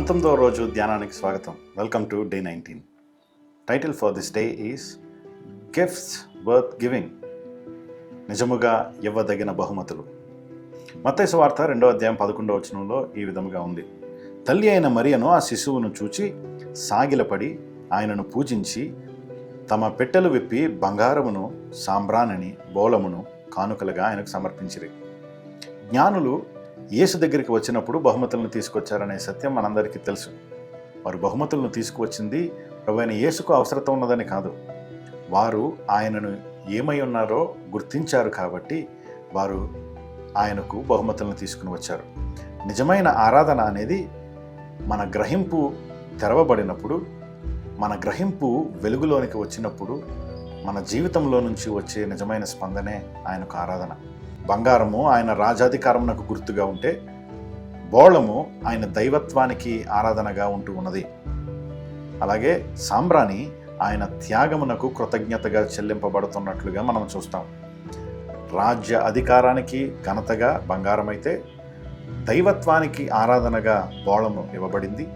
19వ రోజు ధ్యానానికి స్వాగతం. Welcome to day 19. Title for this day is gifts worth giving. నిజముగా ఇవ్వదగిన బహుమతులు. మత్తయి సువార్త 2వ అధ్యాయం 11వ వచనంలో ఈ విధముగా ఉంది. తల్లి అయిన మరియను ఆ శిశువును చూచి సాగిలపడి ఆయనను పూజించి తమ పెట్టెలు విప్పి బంగారమును, సాంబ్రాణిని, బోళమును కానుకలుగా ఆయనకు సమర్పించిరి. జ్ఞానులు యేసు దగ్గరికి వచ్చినప్పుడు బహుమతులను తీసుకొచ్చారనే సత్యం మనందరికీ తెలుసు. వారు బహుమతులను తీసుకువచ్చింది ప్రభువైన యేసుకు అవసరత ఉన్నదని కాదు. వారు ఆయనను ఏమై ఉన్నారో గుర్తించారు కాబట్టి వారు ఆయనకు బహుమతులను తీసుకుని వచ్చారు. నిజమైన ఆరాధన అనేది మన గ్రహింపు తెరవబడినప్పుడు, మన గ్రహింపు వెలుగులోనికి వచ్చినప్పుడు మన జీవితంలో నుంచి వచ్చే నిజమైన స్పందనే ఆయనకు ఆరాధన. బంగారము ఆయన రాజాధికారమునకు గుర్తుగా ఉంటే, బోళము ఆయన దైవత్వానికి ఆరాధనగా ఉంటూ ఉన్నది. అలాగే సాంబ్రాణి ఆయన త్యాగమునకు కృతజ్ఞతగా చెల్లింపబడుతున్నట్లుగా మనం చూస్తాం. రాజ్య అధికారానికి ఘనతగా బంగారం అయితే, దైవత్వానికి ఆరాధనగా బోళము ఇవ్వబడింది.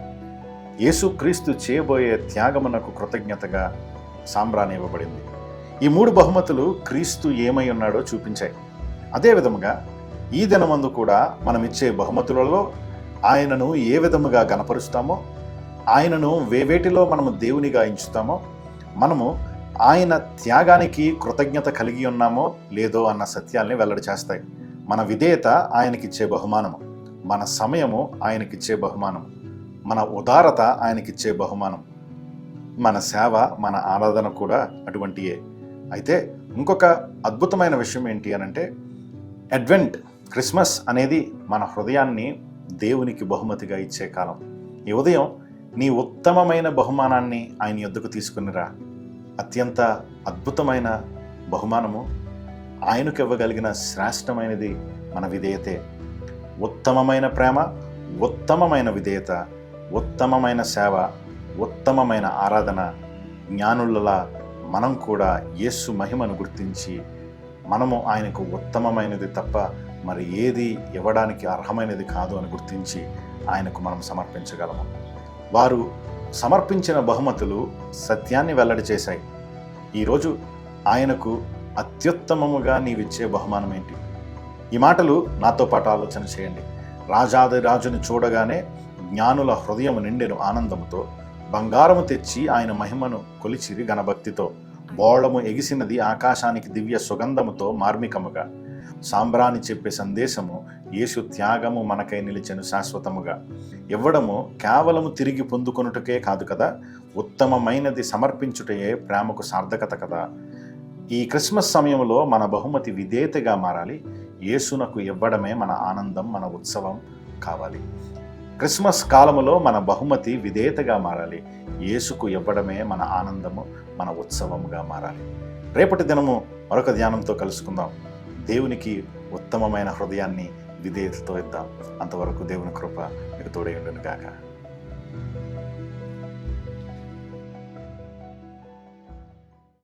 యేసుక్రీస్తు చేయబోయే త్యాగమునకు కృతజ్ఞతగా సాంబ్రాణి ఇవ్వబడింది. ఈ 3 బహుమతులు క్రీస్తు ఏమై ఉన్నాడో చూపించాయి. అదే విధముగా ఈ దినమందు కూడా మనం ఇచ్చే బహుమతులలో ఆయనను ఏ విధముగా గణపరుస్తామో, ఆయనను వేవేటిలో మనము దేవునిగా ఎంచుతామో, మనము ఆయన త్యాగానికి కృతజ్ఞత కలిగి ఉన్నామో లేదో అన్న సత్యాల్ని వెల్లడి చేస్తాయి. మన విధేయత ఆయనకిచ్చే బహుమానము, మన సమయము ఆయనకిచ్చే బహుమానం, మన ఉదారత ఆయనకిచ్చే బహుమానం, మన సేవ, మన ఆరాధన కూడా అటువంటియే. అయితే ఇంకొక అద్భుతమైన విషయం ఏంటి అనంటే, అడ్వెంట్, క్రిస్మస్ అనేది మన హృదయాన్ని దేవునికి బహుమతిగా ఇచ్చే కాలం. ఈ ఉదయం నీ ఉత్తమమైన బహుమానాన్ని ఆయన యొద్దకు తీసుకునిరా. అత్యంత అద్భుతమైన బహుమానము, ఆయనకు ఇవ్వగలిగిన శ్రేష్టమైనది మన విధేయతే. ఉత్తమమైన ప్రేమ, ఉత్తమమైన విధేయత, ఉత్తమమైన సేవ, ఉత్తమమైన ఆరాధన. జ్ఞానులలా మనం కూడా యేసు మహిమను గుర్తించి మనము ఆయనకు ఉత్తమమైనది తప్ప మరి ఏది ఇవ్వడానికి అర్హమైనది కాదు అని గుర్తించి ఆయనకు మనం సమర్పించగలము. వారు సమర్పించిన బహుమతులు సత్యాన్ని వెల్లడి చేశాయి. ఈరోజు ఆయనకు అత్యుత్తమముగా నీవిచ్చే బహుమానం ఏంటి? ఈ మాటలు నాతో పాటు ఆలోచన చేయండి. రాజాది రాజుని చూడగానే జ్ఞానుల హృదయం నిండెను ఆనందముతో, బంగారము తెచ్చి ఆయన మహిమను కొలిచిరి ఘనభక్తితో. బోళము ఎగిసినది ఆకాశానికి దివ్య సుగంధముతో మార్మికముగా. సాంబ్రాణి చెప్పే సందేశము యేసు త్యాగము మనకై నిలిచెను శాశ్వతముగా. ఇవ్వడము కేవలము తిరిగి పొందుకొనుటకే కాదు కదా, ఉత్తమమైనది సమర్పించుటయే ప్రేమకు సార్థకత కదా. ఈ క్రిస్మస్ సమయంలో మన బహుమతి విధేయతగా మారాలి. యేసునకు ఇవ్వడమే మన ఆనందం, మన ఉత్సవం కావాలి. క్రిస్మస్ కాలములో మన బహుమతి విధేయతగా మారాలి. యేసుకు ఇవ్వడమే మన ఆనందము, మన ఉత్సవముగా మారాలి. రేపటి దినము మరొక ధ్యానంతో కలుసుకుందాం. దేవునికి ఉత్తమమైన హృదయాన్ని విధేయతతో ఇద్దాం. అంతవరకు దేవుని కృప మీకు తోడై ఉండును గాక.